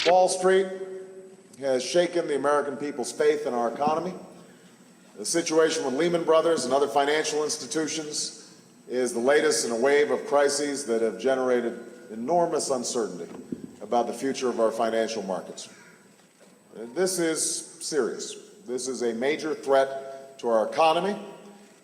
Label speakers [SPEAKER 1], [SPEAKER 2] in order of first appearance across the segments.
[SPEAKER 1] Wall Street has shaken the American people's faith in our economy. The situation with Lehman Brothers and other financial institutions is the latest in a wave of crises that have generated enormous uncertainty about the future of our financial markets. This is serious. This is a major threat to our economy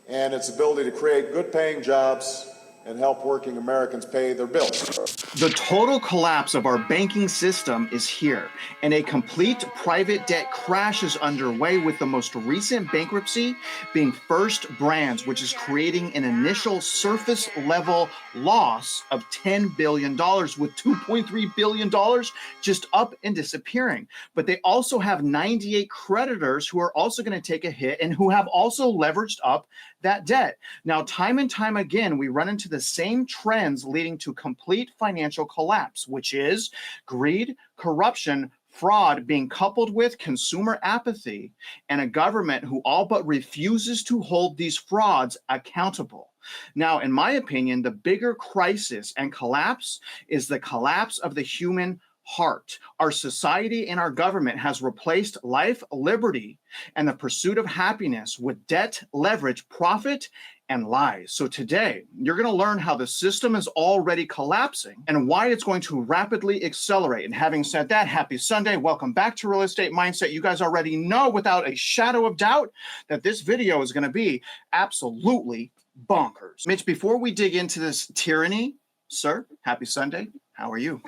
[SPEAKER 1] and its ability to create good-paying jobs and help working Americans pay their bills.
[SPEAKER 2] The total collapse of our banking system is here, and a complete private debt crash is underway, with the most recent bankruptcy being First Brands, which is creating an initial surface level loss of $10 billion, with $2.3 billion just up and disappearing. But they also have 98 creditors who are also going to take a hit and who have also leveraged up that debt. Now, time and time again, we run into the same trends leading to complete financial collapse, which is greed, corruption, fraud being coupled with consumer apathy, and a government who all but refuses to hold these frauds accountable. Now, in my opinion, the bigger crisis and collapse is the collapse of the human heart. Our society and our government has replaced life, liberty, and the pursuit of happiness with debt, leverage, profit, and lies. So today, you're going to learn how the system is already collapsing and why it's going to rapidly accelerate. And having said that, happy Sunday. Welcome back to Real Estate Mindset. You guys already know without a shadow of doubt that this video is going to be absolutely bonkers. Mitch, before we dig into this tyranny, sir, happy Sunday. How are you?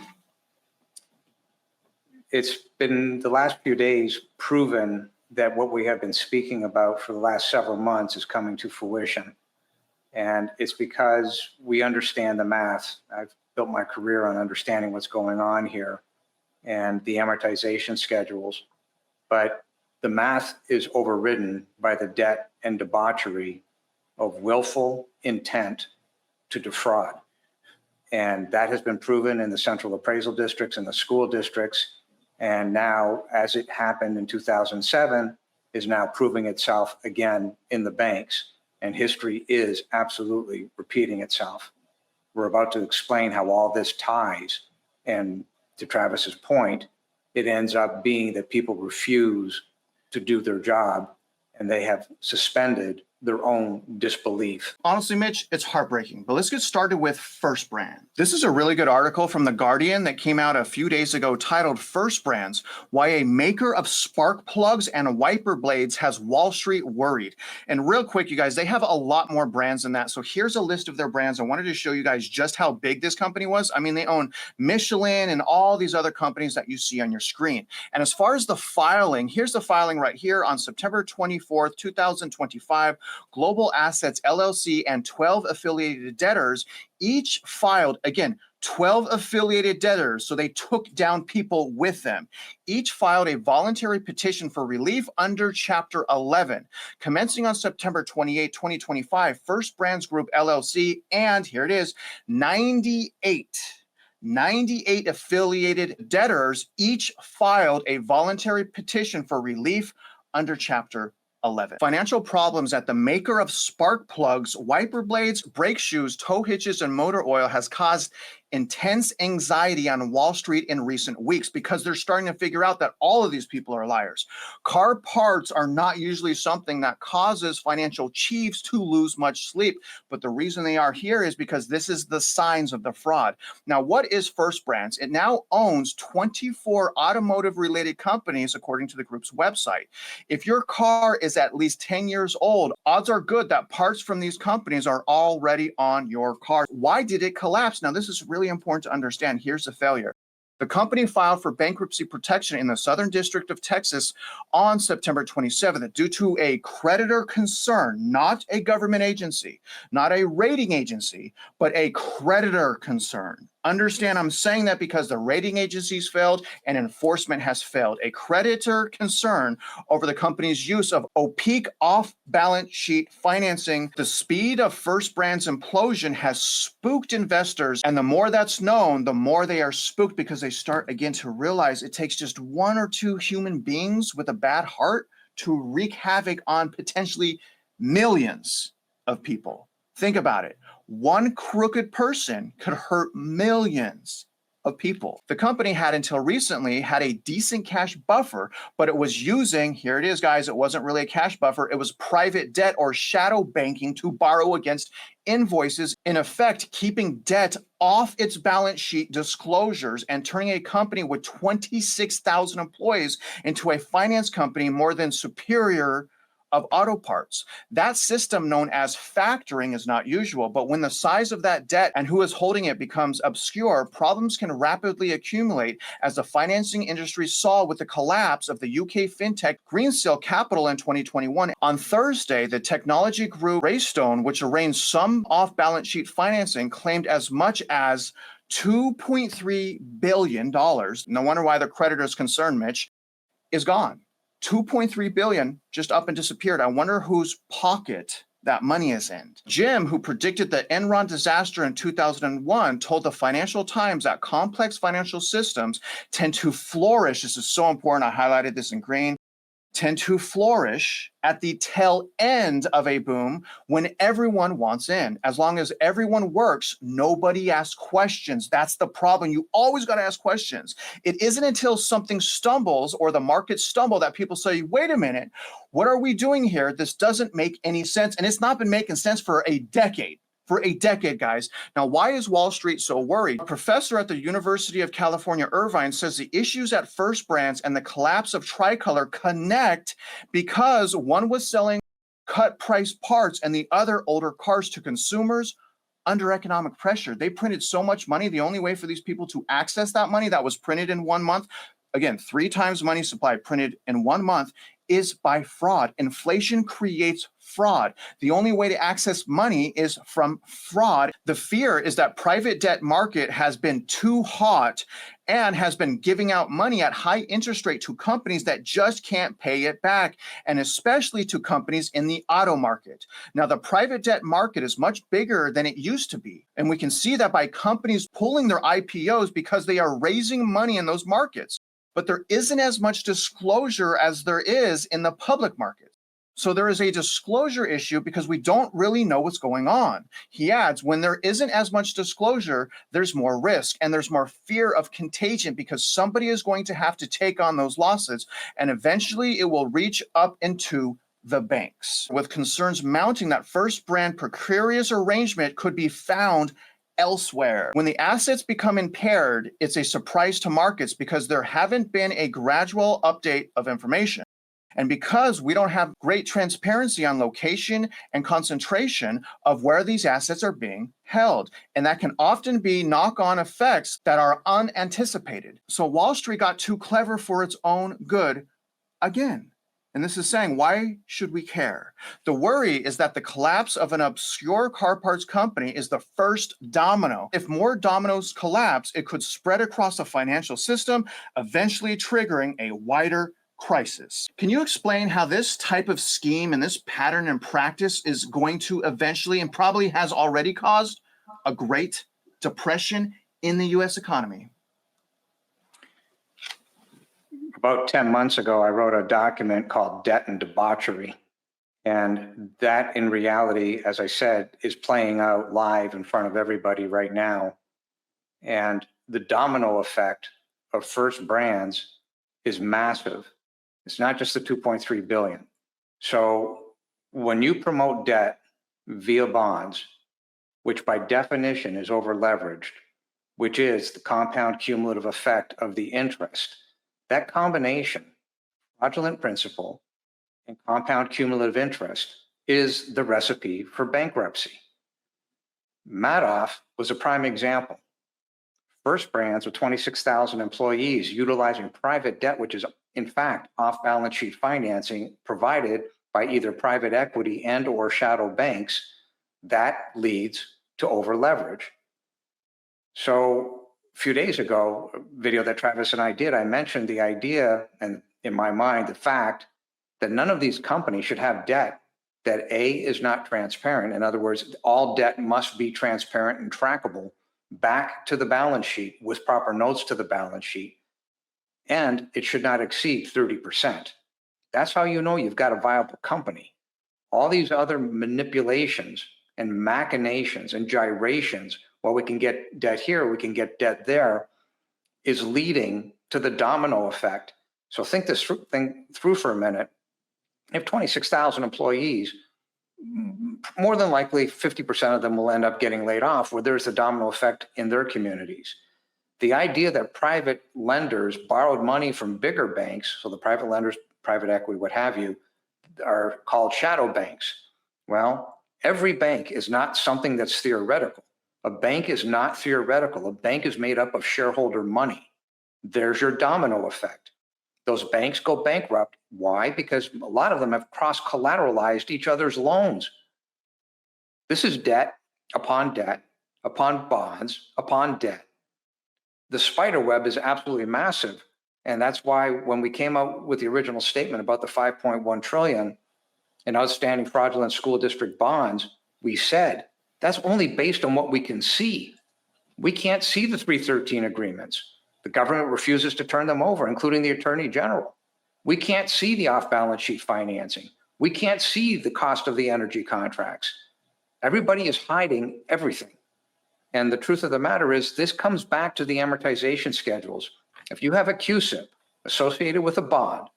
[SPEAKER 3] It's been the last few days proven that what we have been speaking about for the last several months is coming to fruition. And it's because we understand the math. I've built my career on understanding what's going on here and the amortization schedules. But the math is overridden by the debt and debauchery of willful intent to defraud. And that has been proven in the central appraisal districts and the school districts. And now, as it happened in 2007, is now proving itself again in the banks. And history is absolutely repeating itself. We're about to explain how all this ties. And to Travis's point, it ends up being that people refuse to do their job and they have suspended their own disbelief.
[SPEAKER 2] Honestly, Mitch, it's heartbreaking, but let's get started with First Brand. This is a really good article from The Guardian that came out a few days ago titled First Brands, Why a Maker of Spark Plugs and Wiper Blades Has Wall Street Worried. And real quick, you guys, they have a lot more brands than that. So here's a list of their brands. I wanted to show you guys just how big this company was. I mean, they own Michelin and all these other companies that you see on your screen. And as far as the filing, here's the filing right here on September 24th, 2025. Global Assets LLC and 12 affiliated debtors each filed, again, 12 affiliated debtors, so they took down people with them. Each filed a voluntary petition for relief under Chapter 11. Commencing on September 28, 2025, First Brands Group LLC, and here it is, 98 affiliated debtors each filed a voluntary petition for relief under Chapter 11. Financial problems at the maker of spark plugs, wiper blades, brake shoes, tow hitches, and motor oil has caused intense anxiety on Wall Street in recent weeks because they're starting to figure out that all of these people are liars. Car parts are not usually something that causes financial chiefs to lose much sleep, but the reason they are here is because this is the signs of the fraud. Now, what is First Brands? It now owns 24 automotive-related companies, according to the group's website. If your car is at least 10 years old, odds are good that parts from these companies are already on your car. Why did it collapse? Now, this is really important to understand. Here's the failure. The company filed for bankruptcy protection in the Southern District of Texas on September 27th due to a creditor concern, not a government agency, not a rating agency, but a creditor concern. Understand, I'm saying that because the rating agencies failed and enforcement has failed. A creditor concern over the company's use of opaque off-balance sheet financing. The speed of First Brands' implosion has spooked investors, and the more that's known, the more they are spooked because they start again to realize it takes just one or two human beings with a bad heart to wreak havoc on potentially millions of people. Think about it. One crooked person could hurt millions of people. The company had until recently had a decent cash buffer, but it was using, here it is, guys, it wasn't really a cash buffer, it was private debt or shadow banking to borrow against invoices, in effect, keeping debt off its balance sheet disclosures and turning a company with 26,000 employees into a finance company more than superior of auto parts. That system known as factoring is not usual, but when the size of that debt and who is holding it becomes obscure, problems can rapidly accumulate, as the financing industry saw with the collapse of the UK fintech Greensill Capital in 2021. On Thursday, the technology group Greystone, which arranged some off-balance sheet financing, claimed as much as $2.3 billion. No wonder why the creditor is concerned, Mitch, is gone. 2.3 billion just up and disappeared. I wonder whose pocket that money is in. Jim, who predicted the Enron disaster in 2001, told the Financial Times that complex financial systems tend to flourish. This is so important. I highlighted this in green. Tend to flourish at the tail end of a boom when everyone wants in. As long as everyone works, nobody asks questions. That's the problem. You always got to ask questions. It isn't until something stumbles or the markets stumble that people say, wait a minute, what are we doing here? This doesn't make any sense. And it's not been making sense for a decade. For a decade, guys. Now, why is Wall Street so worried? A professor at the University of California, Irvine, says the issues at First Brands and the collapse of Tricolor connect because one was selling cut price parts and the other older cars to consumers under economic pressure. They printed so much money. The only way for these people to access that money that was printed in 1 month, again, 3 times money supply printed in 1 month, is by fraud. Inflation creates fraud. The only way to access money is from fraud. The fear is that private debt market has been too hot and has been giving out money at high interest rate to companies that just can't pay it back, and especially to companies in the auto market. Now, the private debt market is much bigger than it used to be, and we can see that by companies pulling their IPOs because they are raising money in those markets. But there isn't as much disclosure as there is in the public market. So there is a disclosure issue because we don't really know what's going on. He adds, when there isn't as much disclosure, there's more risk and there's more fear of contagion because somebody is going to have to take on those losses, and eventually it will reach up into the banks. With concerns mounting that First Brand precarious arrangement could be found elsewhere. When the assets become impaired, it's a surprise to markets because there haven't been a gradual update of information. And because we don't have great transparency on location and concentration of where these assets are being held. And that can often be knock-on effects that are unanticipated. So Wall Street got too clever for its own good again. And this is saying, why should we care? The worry is that the collapse of an obscure car parts company is the first domino. If more dominoes collapse, it could spread across the financial system, eventually triggering a wider crisis. Can you explain how this type of scheme and this pattern and practice is going to eventually, and probably has already caused, a Great Depression in the U.S. economy?
[SPEAKER 3] About 10 months ago, I wrote a document called Debt and Debauchery. And that, in reality, as I said, is playing out live in front of everybody right now. And the domino effect of First Brands is massive. It's not just the 2.3 billion. So when you promote debt via bonds, which by definition is over leveraged, which is the compound cumulative effect of the interest, that combination, fraudulent principal and compound cumulative interest, is the recipe for bankruptcy. Madoff was a prime example. First Brands with 26,000 employees utilizing private debt, which is in fact off-balance sheet financing provided by either private equity and or shadow banks, that leads to over leverage. So a few days ago, a video that Travis and I did, I mentioned the idea, and in my mind, the fact that none of these companies should have debt that A, is not transparent. In other words, all debt must be transparent and trackable back to the balance sheet with proper notes to the balance sheet. And it should not exceed 30%. That's how you know you've got a viable company. All these other manipulations and machinations and gyrations, well, we can get debt here, we can get debt there, is leading to the domino effect. So think this thing through for a minute. You have 26,000 employees, more than likely 50% of them will end up getting laid off, where there's a domino effect in their communities. The idea that private lenders borrowed money from bigger banks, so the private lenders, private equity, what have you, are called shadow banks. Well, every bank is not something that's theoretical. A bank is not theoretical. A bank is made up of shareholder money. There's your domino effect. Those banks go bankrupt. Why? Because a lot of them have cross-collateralized each other's loans. This is debt upon bonds, upon debt. The spider web is absolutely massive. And that's why when we came out with the original statement about the 5.1 trillion in outstanding fraudulent school district bonds, we said that's only based on what we can see. We can't see the 313 agreements. The government refuses to turn them over, including the Attorney General. We can't see the off-balance sheet financing. We can't see the cost of the energy contracts. Everybody is hiding everything. And the truth of the matter is this comes back to the amortization schedules. If you have a QSIP associated with a bond,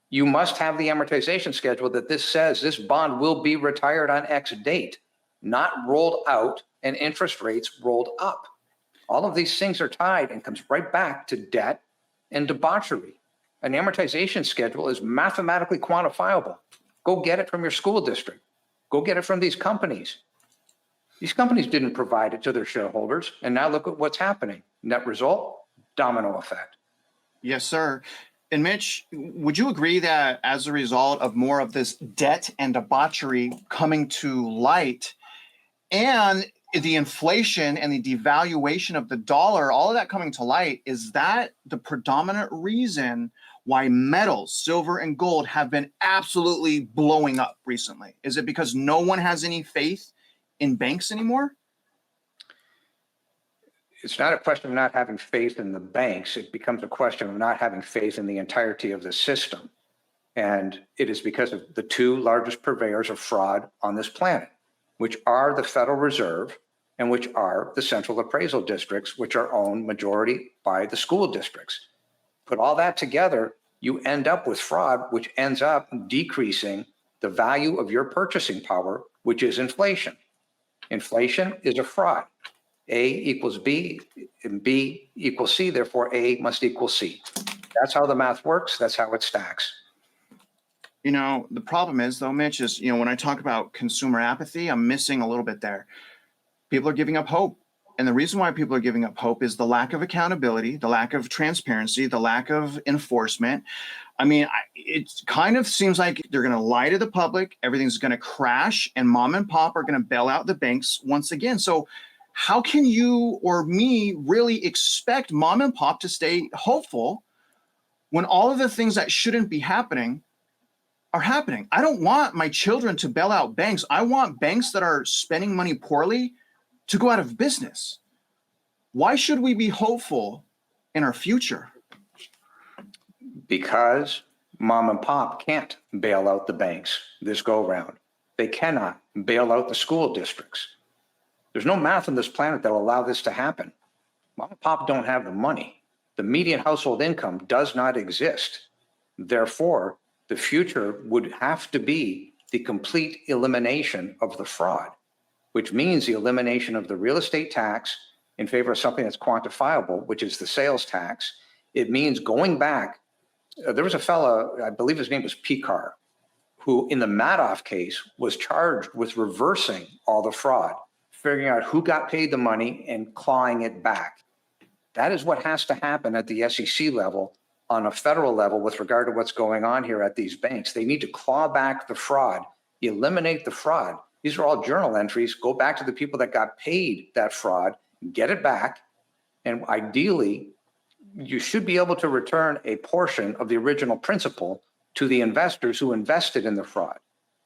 [SPEAKER 3] you must have the amortization schedule that this says this bond will be retired on X date, not rolled out and interest rates rolled up. All of these things are tied and comes right back to debt and debauchery. An amortization schedule is mathematically quantifiable. Go get it from your school district. Go get it from these companies. These companies didn't provide it to their shareholders. And now look at what's happening. Net result, domino effect.
[SPEAKER 2] Yes, sir. And Mitch, would you agree that as a result of more of this debt and debauchery coming to light and the inflation and the devaluation of the dollar, all of that coming to light, is that the predominant reason why metals, silver and gold, have been absolutely blowing up recently? Is it because no one has any faith in banks anymore?
[SPEAKER 3] It's not a question of not having faith in the banks. It becomes a question of not having faith in the entirety of the system. And it is because of the two largest purveyors of fraud on this planet, which are the Federal Reserve and which are the central appraisal districts, which are owned majority by the school districts. Put all that together, you end up with fraud, which ends up decreasing the value of your purchasing power, which is inflation. Inflation is a fraud. A equals B and B equals C, therefore A must equal C. That's how the math works. That's how it stacks.
[SPEAKER 2] You know, the problem is, though, Mitch, is, when I talk about consumer apathy, I'm missing a little bit there. People are giving up hope. And the reason why people are giving up hope is the lack of accountability, the lack of transparency, the lack of enforcement. I mean, it kind of seems like they're going to lie to the public, everything's going to crash, and mom and pop are going to bail out the banks once again. So how can you or me really expect mom and pop to stay hopeful when all of the things that shouldn't be happening are happening? I don't want my children to bail out banks. I want banks that are spending money poorly to go out of business. Why should we be hopeful in our future?
[SPEAKER 3] Because mom and pop can't bail out the banks this go round. They cannot bail out the school districts. There's no math on this planet that will allow this to happen. Mom and pop don't have the money. The median household income does not exist. Therefore, the future would have to be the complete elimination of the fraud, which means the elimination of the real estate tax in favor of something that's quantifiable, which is the sales tax. It means going back. There was a fellow, I believe his name was Picar, who in the Madoff case was charged with reversing all the fraud, figuring out who got paid the money and clawing it back. That is what has to happen at the SEC level, on a federal level, with regard to what's going on here at these banks. They need to claw back the fraud, eliminate the fraud. These are all journal entries. Go back to the people that got paid that fraud, get it back, and ideally, you should be able to return a portion of the original principal to the investors who invested in the fraud.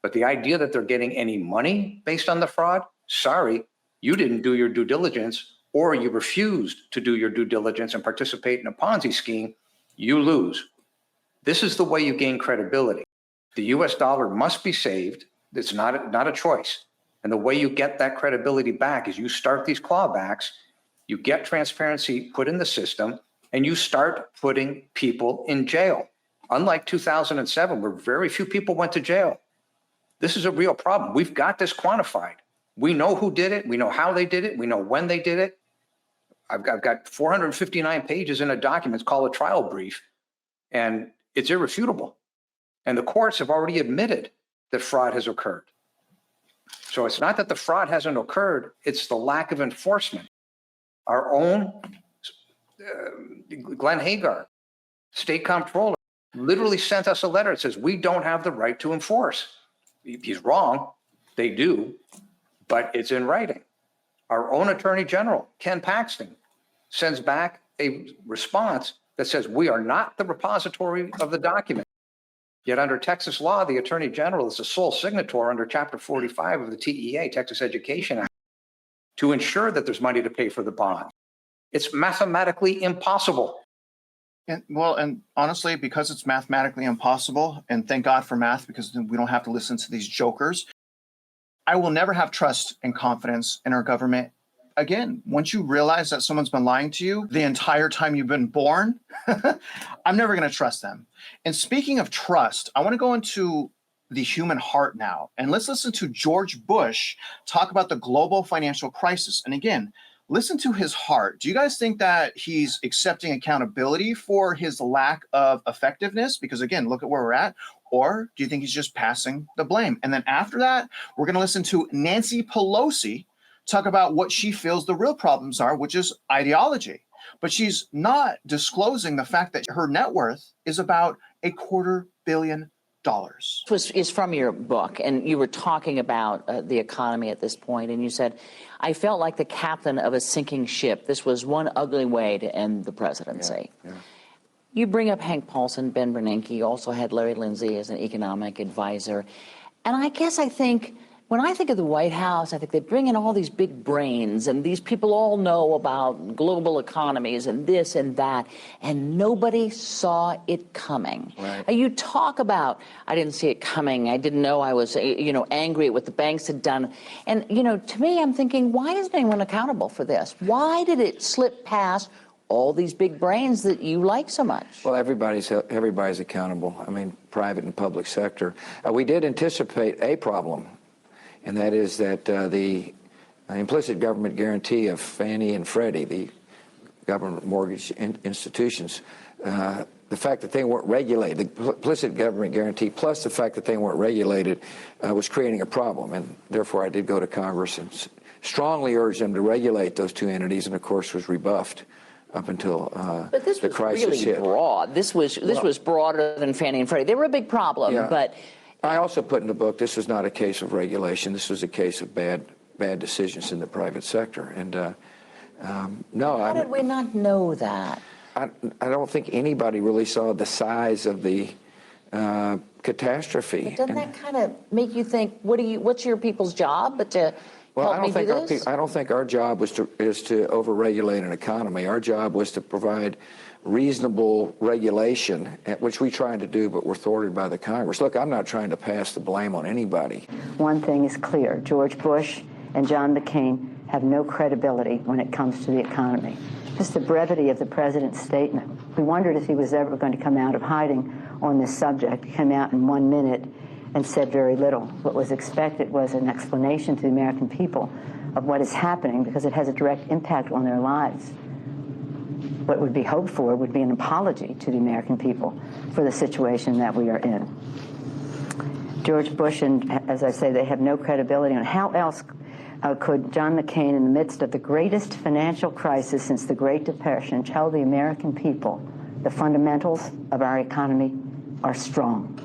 [SPEAKER 3] But the idea that they're getting any money based on the fraud, sorry, you didn't do your due diligence, or you refused to do your due diligence and participate in a Ponzi scheme, you lose. This is the way you gain credibility. The US dollar must be saved. It's not a choice. And the way you get that credibility back is you start these clawbacks, you get transparency put in the system, and you start putting people in jail. Unlike 2007, where very few people went to jail. This is a real problem. We've got this quantified. We know who did it. We know how they did it. We know when they did it. I've got 459 pages in a document. It's called a trial brief, and it's irrefutable. And the courts have already admitted that fraud has occurred. So it's not that the fraud hasn't occurred, it's the lack of enforcement. Our own Glenn Hagar, state comptroller, literally sent us a letter that says we don't have the right to enforce. He's wrong, they do, but it's in writing. Our own Attorney General, Ken Paxton, sends back a response that says we are not the repository of the document. Yet under Texas law, the Attorney General is the sole signator under Chapter 45 of the TEA, Texas Education Act, to ensure that there's money to pay for the bond. It's mathematically impossible.
[SPEAKER 2] And honestly, because it's mathematically impossible, and thank God for math, because then we don't have to listen to these jokers, I will never have trust and confidence in our government again. Once you realize that someone's been lying to you the entire time you've been born, I'm never going to trust them. And speaking of trust, I want to go into the human heart now. And let's listen to George Bush talk about the global financial crisis. And again, listen to his heart. Do you guys think that he's accepting accountability for his lack of effectiveness? Because again, look at where we're at. Or do you think he's just passing the blame? And then after that, we're going to listen to Nancy Pelosi talk about what she feels the real problems are, which is ideology. But she's not disclosing the fact that her net worth is about $250 million.
[SPEAKER 4] Is from your book, and you were talking about the economy at this point, and you said, I felt like the captain of a sinking ship. This was one ugly way to end the presidency. Yeah. You bring up Hank Paulson, Ben Bernanke. You also had Larry Lindsey as an economic advisor. And I guess I think, when I think of the White House, I think they bring in all these big brains, and these people all know about global economies and this and that, and nobody saw it coming. Right. You talk about, I didn't see it coming. I didn't know I was, angry at what the banks had done. And, to me, I'm thinking, why isn't anyone accountable for this? Why did it slip past all these big brains that you like so much?
[SPEAKER 5] Well, everybody's accountable. I mean, private and public sector. We did anticipate a problem, and that is that the implicit government guarantee of Fannie and Freddie, the government mortgage institutions, the fact that they weren't regulated, the implicit government guarantee plus the fact that they weren't regulated was creating a problem. And therefore, I did go to Congress and strongly urged them to regulate those two entities, and of course was rebuffed up until
[SPEAKER 4] but this
[SPEAKER 5] the
[SPEAKER 4] was
[SPEAKER 5] crisis
[SPEAKER 4] really
[SPEAKER 5] hit.
[SPEAKER 4] Broad. This was broader than Fannie and Freddie. They were a big problem,
[SPEAKER 5] yeah.
[SPEAKER 4] But
[SPEAKER 5] I also put in the book, this was not a case of regulation. This was a case of bad decisions in the private sector. And no,
[SPEAKER 4] how did we not know that?
[SPEAKER 5] I don't think anybody really saw the size of the catastrophe.
[SPEAKER 4] But doesn't that kind of make you think, what's your people's job? But to help me do this?
[SPEAKER 5] I don't think our job is to overregulate an economy. Our job was to provide reasonable regulation, which we tried to do, but were thwarted by the Congress. Look, I'm not trying to pass the blame on anybody.
[SPEAKER 6] One thing is clear. George Bush and John McCain have no credibility when it comes to the economy. Just the brevity of the president's statement. We wondered if he was ever going to come out of hiding on this subject. He came out in 1 minute and said very little. What was expected was an explanation to the American people of what is happening, because it has a direct impact on their lives. What would be hoped for would be an apology to the American people for the situation that we are in. George Bush and, as I say, they have no credibility on how else could John McCain, in the midst of the greatest financial crisis since the Great Depression, tell the American people the fundamentals of our economy are strong.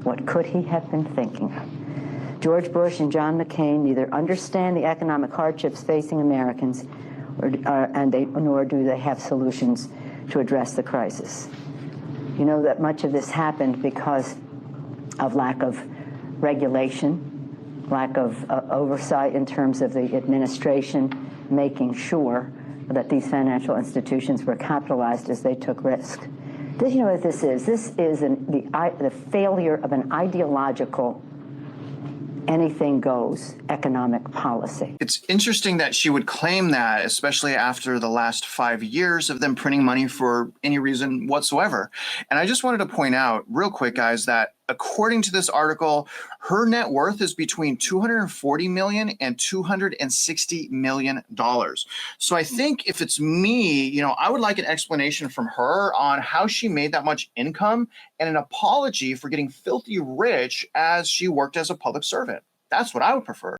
[SPEAKER 6] What could he have been thinking? George Bush and John McCain neither understand the economic hardships facing Americans, nor do they have solutions to address the crisis. You know that much of this happened because of lack of regulation, lack of oversight in terms of the administration making sure that these financial institutions were capitalized as they took risk. You know what this is? This is the failure of an ideological anything goes economic policy.
[SPEAKER 2] It's interesting that she would claim that, especially after the last 5 years of them printing money for any reason whatsoever. And I just wanted to point out real quick, guys, that according to this article, her net worth is between $240 million and $260 million. So I think if it's me, I would like an explanation from her on how she made that much income and an apology for getting filthy rich as she worked as a public servant. That's what I would prefer.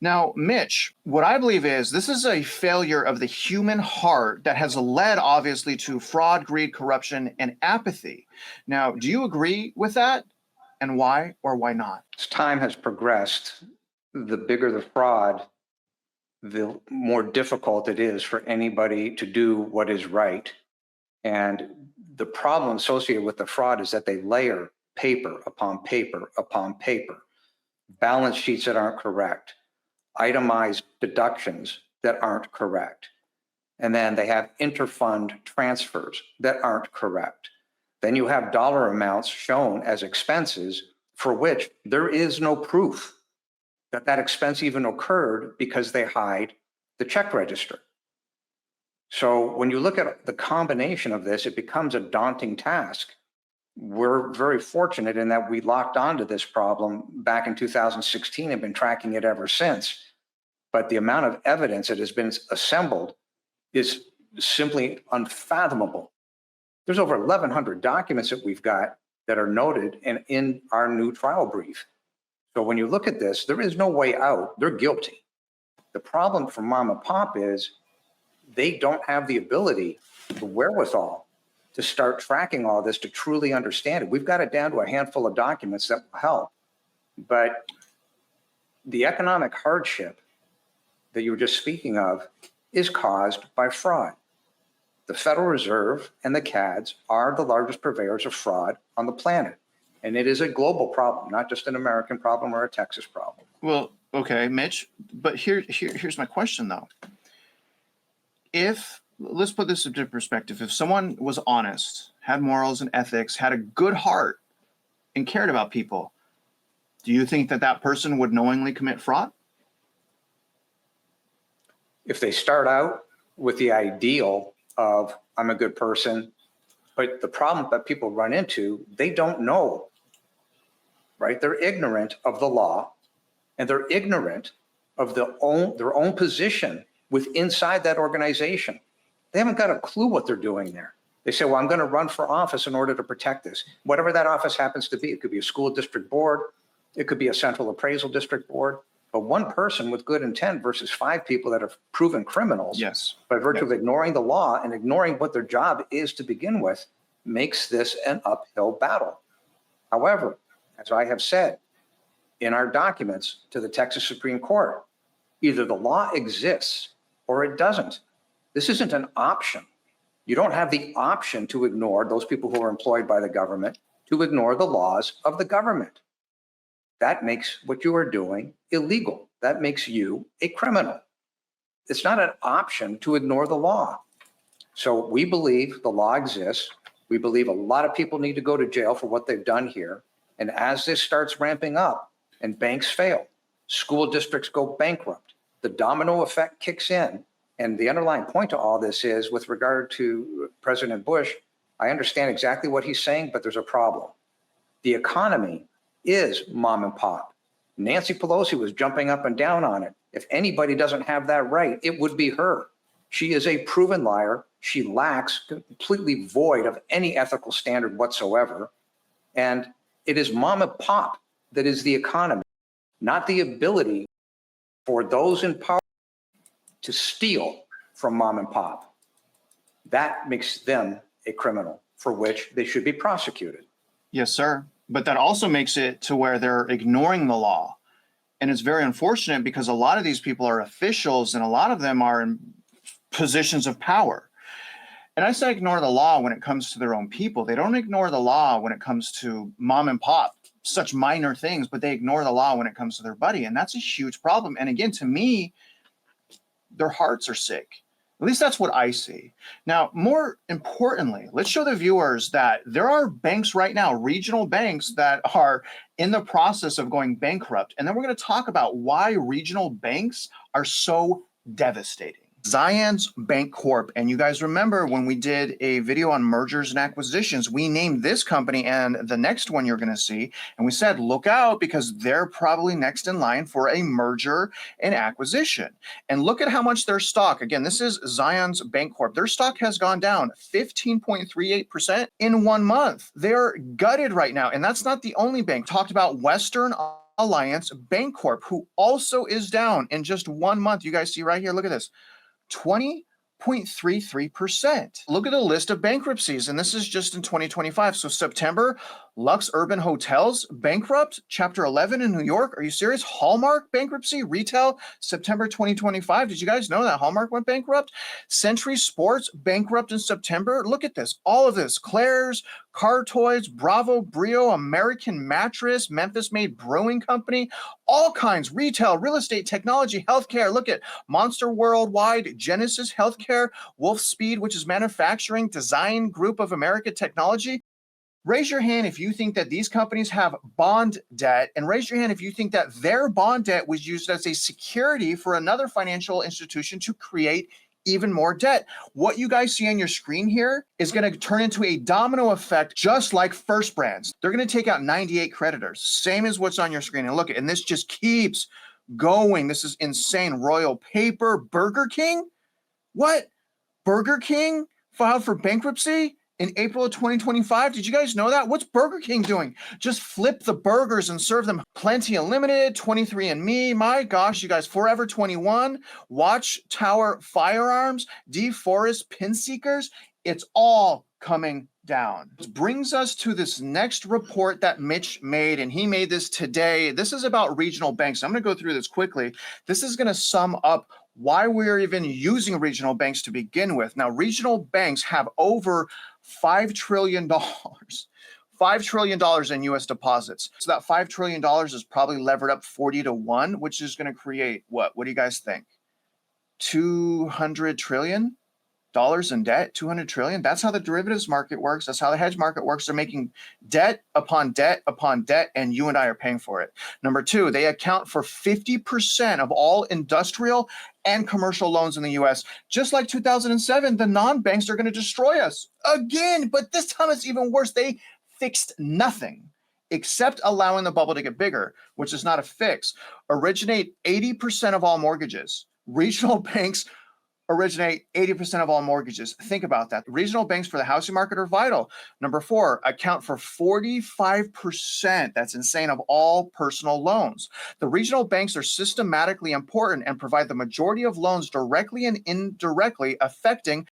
[SPEAKER 2] Now, Mitch, what I believe is this is a failure of the human heart that has led, obviously, to fraud, greed, corruption, and apathy. Now, do you agree with that? And why or why not?
[SPEAKER 3] As time has progressed, the bigger the fraud, the more difficult it is for anybody to do what is right. And the problem associated with the fraud is that they layer paper upon paper upon paper, balance sheets that aren't correct, itemized deductions that aren't correct. And then they have interfund transfers that aren't correct. Then you have dollar amounts shown as expenses for which there is no proof that that expense even occurred because they hide the check register. So when you look at the combination of this, it becomes a daunting task. We're very fortunate in that we locked onto this problem back in 2016 and been tracking it ever since. But the amount of evidence that has been assembled is simply unfathomable. There's over 1,100 documents that we've got that are noted and in our new trial brief. So when you look at this, there is no way out. They're guilty. The problem for mom and pop is they don't have the ability, the wherewithal, to start tracking all this to truly understand it. We've got it down to a handful of documents that will help. But the economic hardship that you were just speaking of is caused by fraud. The Federal Reserve and the CADs are the largest purveyors of fraud on the planet. And it is a global problem, not just an American problem or a Texas problem.
[SPEAKER 2] Well, okay, Mitch, but here's my question, though. Let's put this into perspective. If someone was honest, had morals and ethics, had a good heart, and cared about people, do you think that that person would knowingly commit fraud?
[SPEAKER 3] If they start out with the ideal of, I'm a good person, but the problem that people run into, they don't know, right? They're ignorant of the law, and they're ignorant of their own position inside that organization. They haven't got a clue what they're doing there. They say, well, I'm going to run for office in order to protect this. Whatever that office happens to be, it could be a school district board, it could be a central appraisal district board, but one person with good intent versus 5 people that are proven criminals,
[SPEAKER 2] Yes.
[SPEAKER 3] by virtue of ignoring the law and ignoring what their job is to begin with, makes this an uphill battle. However, as I have said in our documents to the Texas Supreme Court, either the law exists or it doesn't. This isn't an option. You don't have the option to ignore those people who are employed by the government, to ignore the laws of the government. That makes what you are doing illegal. That makes you a criminal. It's not an option to ignore the law. So we believe the law exists. We believe a lot of people need to go to jail for what they've done here. And as this starts ramping up and banks fail, school districts go bankrupt, the domino effect kicks in. And the underlying point to all this is, with regard to President Bush, I understand exactly what he's saying, but there's a problem. The economy is mom and pop. Nancy Pelosi was jumping up and down on it. If anybody doesn't have that right, it would be her. She is a proven liar. She lacks, completely void of any ethical standard whatsoever. And it is mom and pop that is the economy, not the ability for those in power to steal from mom and pop. That makes them a criminal for which they should be prosecuted.
[SPEAKER 2] Yes, sir. But that also makes it to where they're ignoring the law. And it's very unfortunate because a lot of these people are officials and a lot of them are in positions of power. And I say ignore the law when it comes to their own people. They don't ignore the law when it comes to mom and pop, such minor things, but they ignore the law when it comes to their buddy. And that's a huge problem. And again, to me, their hearts are sick. At least that's what I see. Now, more importantly, let's show the viewers that there are banks right now, regional banks that are in the process of going bankrupt. And then we're going to talk about why regional banks are so devastating. Zions Bank Corp. And you guys remember when we did a video on mergers and acquisitions, we named this company and the next one you're going to see. And we said, look out because they're probably next in line for a merger and acquisition. And look at how much their stock, again, this is Zions Bank Corp. Their stock has gone down 15.38% in 1 month. They're gutted right now. And that's not the only bank. Talked about Western Alliance Bancorp, who also is down in just 1 month. You guys see right here, look at this. 20.33%. Look at the list of bankruptcies, and this is just in 2025. So September, Lux Urban Hotels bankrupt, Chapter 11 in New York. Are you serious? Hallmark bankruptcy, retail, September 2025. Did you guys know that Hallmark went bankrupt? Century Sports bankrupt in September. Look at this, all of this. Claire's, Car Toys, Bravo, Brio, American Mattress, Memphis Made Brewing Company, all kinds, retail, real estate, technology, healthcare. Look at Monster Worldwide, Genesis Healthcare, Wolf Speed, which is manufacturing, Design Group of America Technology. Raise your hand if you think that these companies have bond debt, and raise your hand if you think that their bond debt was used as a security for another financial institution to create even more debt. What you guys see on your screen here is going to turn into a domino effect, just like First Brands. They're going to take out 98 creditors, same as what's on your screen. And look, and this just keeps going. This is insane. Royal Paper, Burger King. What? Burger King filed for bankruptcy in April of 2025. Did you guys know that? What's Burger King doing? Just flip the burgers and serve them. Plenty Unlimited, 23andMe, my gosh, you guys, Forever 21, Watchtower Firearms, DeForest Pin Seekers. It's all coming down. This brings us to this next report that Mitch made, and he made this today. This is about regional banks. I'm going to go through this quickly. This is going to sum up why we're even using regional banks to begin with. Now, regional banks have over $5 trillion. $5 trillion in U.S. deposits. So that $5 trillion is probably levered up 40 to 1, which is going to create what? What do you guys think? $200 trillion in debt? 200 trillion? That's how the derivatives market works. That's how the hedge market works. They're making debt upon debt upon debt, and you and I are paying for it. Number two, they account for 50% of all industrial and commercial loans in the U.S. Just like 2007, the non-banks are going to destroy us again. But this time it's even worse. They fixed nothing except allowing the bubble to get bigger, which is not a fix. Originate 80% of all mortgages. Regional banks originate 80% of all mortgages. Think about that. Regional banks for the housing market are vital. Number four, account for 45%. That's insane, of all personal loans. The regional banks are systematically important and provide the majority of loans directly and indirectly affecting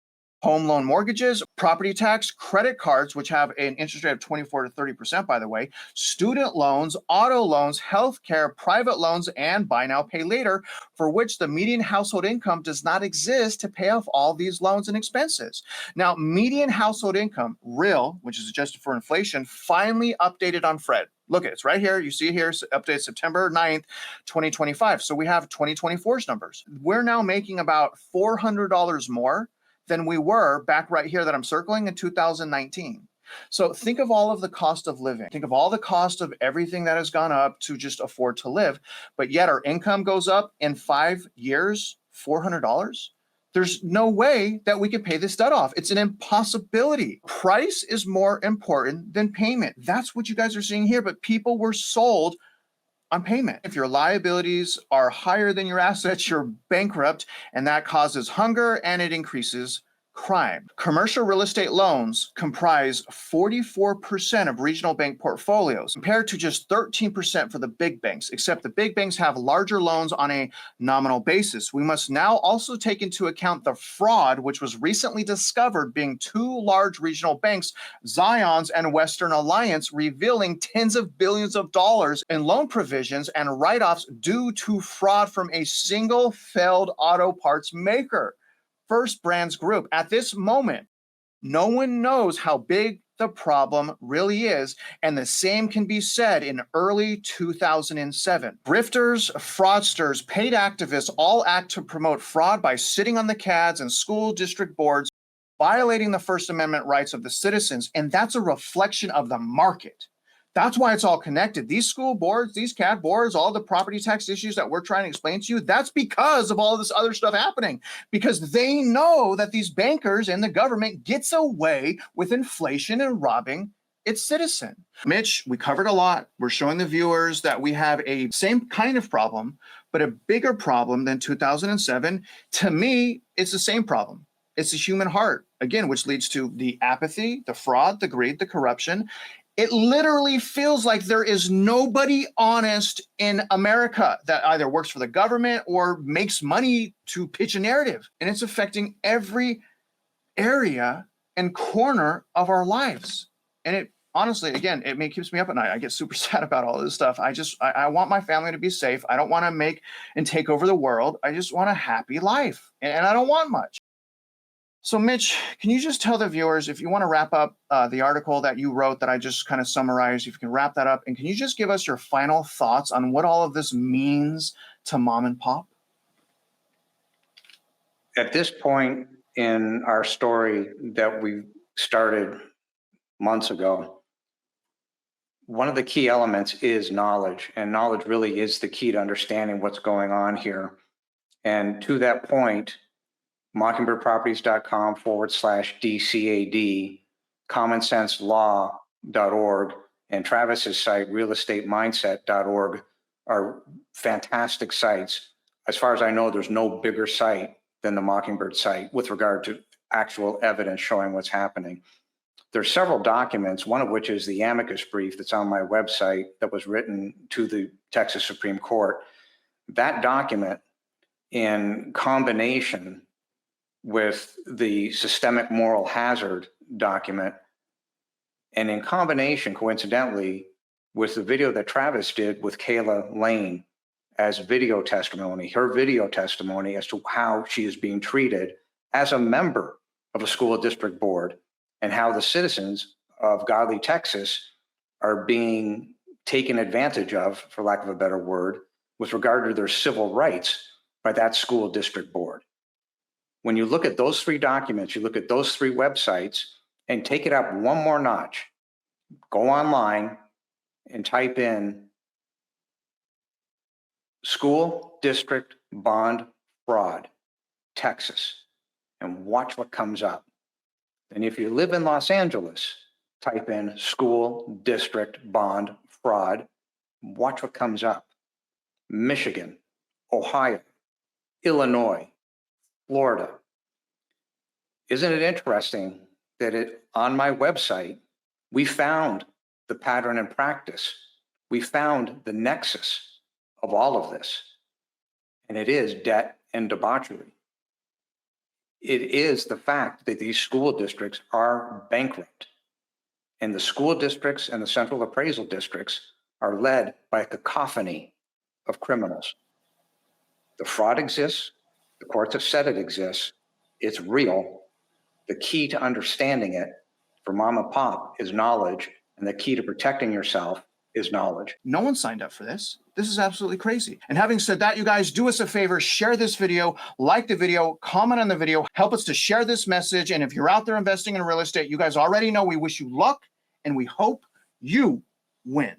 [SPEAKER 2] home loan mortgages, property tax, credit cards, which have an interest rate of 24 to 30%, by the way, student loans, auto loans, healthcare, private loans, and buy now, pay later, for which the median household income does not exist to pay off all these loans and expenses. Now, median household income, real, which is adjusted for inflation, finally updated on Fred. Look, it's right here. You see it here, updated September 9th, 2025. So we have 2024's numbers. We're now making about $400 more than we were back right here that I'm circling in 2019. So think of all of the cost of living. Think of all the cost of everything that has gone up to just afford to live, but yet our income goes up in 5 years, $400. There's no way that we could pay this debt off. It's an impossibility. Price is more important than payment. That's what you guys are seeing here, but people were sold on payment. If your liabilities are higher than your assets, you're bankrupt, and that causes hunger and it increases crime. Commercial real estate loans comprise 44% of regional bank portfolios, compared to just 13% for the big banks, except the big banks have larger loans on a nominal basis. We must now also take into account the fraud, which was recently discovered being two large regional banks, Zions and Western Alliance, revealing tens of billions of dollars in loan provisions and write-offs due to fraud from a single failed auto parts maker, First Brands Group. At this moment, no one knows how big the problem really is. And the same can be said in early 2007. Grifters, fraudsters, paid activists all act to promote fraud by sitting on the CADs and school district boards, violating the First Amendment rights of the citizens. And that's a reflection of the market. That's why it's all connected. These school boards, these CAD boards, all the property tax issues that we're trying to explain to you, that's because of all this other stuff happening. Because they know that these bankers and the government gets away with inflation and robbing its citizen. Mitch, we covered a lot. We're showing the viewers that we have a same kind of problem, but a bigger problem than 2007. To me, it's the same problem. It's the human heart, again, which leads to the apathy, the fraud, the greed, the corruption. It literally feels like there is nobody honest in America that either works for the government or makes money to pitch a narrative. And it's affecting every area and corner of our lives. And it honestly, again, keeps me up at night. I get super sad about all this stuff. I want my family to be safe. I don't want to make and take over the world. I just want a happy life. And I don't want much. So Mitch, can you just tell the viewers, if you want to wrap up the article that you wrote that I just kind of summarized, if you can wrap that up, and can you just give us your final thoughts on what all of this means to mom and pop?
[SPEAKER 3] At this point in our story that we started months ago, one of the key elements is knowledge, and knowledge really is the key to understanding what's going on here. And to that point, mockingbirdproperties.com/DCAD, commonsenselaw.org, and Travis's site, realestatemindset.org, are fantastic sites. As far as I know, there's no bigger site than the Mockingbird site with regard to actual evidence showing what's happening. There's several documents, one of which is the Amicus brief that's on my website that was written to the Texas Supreme Court. That document, in combination with the systemic moral hazard document, and in combination, coincidentally, with the video that Travis did with Kayla Lane as video testimony, her video testimony as to how she is being treated as a member of a school district board, and how the citizens of godly Texas are being taken advantage of, for lack of a better word, with regard to their civil rights by that school district board. When you look at those three documents, you look at those three websites, and take it up one more notch, go online and type in school district bond fraud, Texas, and watch what comes up. And if you live in Los Angeles, type in school district bond fraud, watch what comes up. Michigan, Ohio, Illinois, Florida. Isn't it interesting that on my website, we found the pattern and practice. We found the nexus of all of this, and it is debt and debauchery. It is the fact that these school districts are bankrupt, and the school districts and the central appraisal districts are led by a cacophony of criminals. The fraud exists. The courts have said it exists. It's real. The key to understanding it for mom and pop is knowledge, and the key to protecting yourself is knowledge.
[SPEAKER 2] No one signed up for this. This is absolutely crazy. And having said that, you guys, do us a favor, share this video, like the video, comment on the video, help us to share this message. And if you're out there investing in real estate, you guys already know we wish you luck and we hope you win.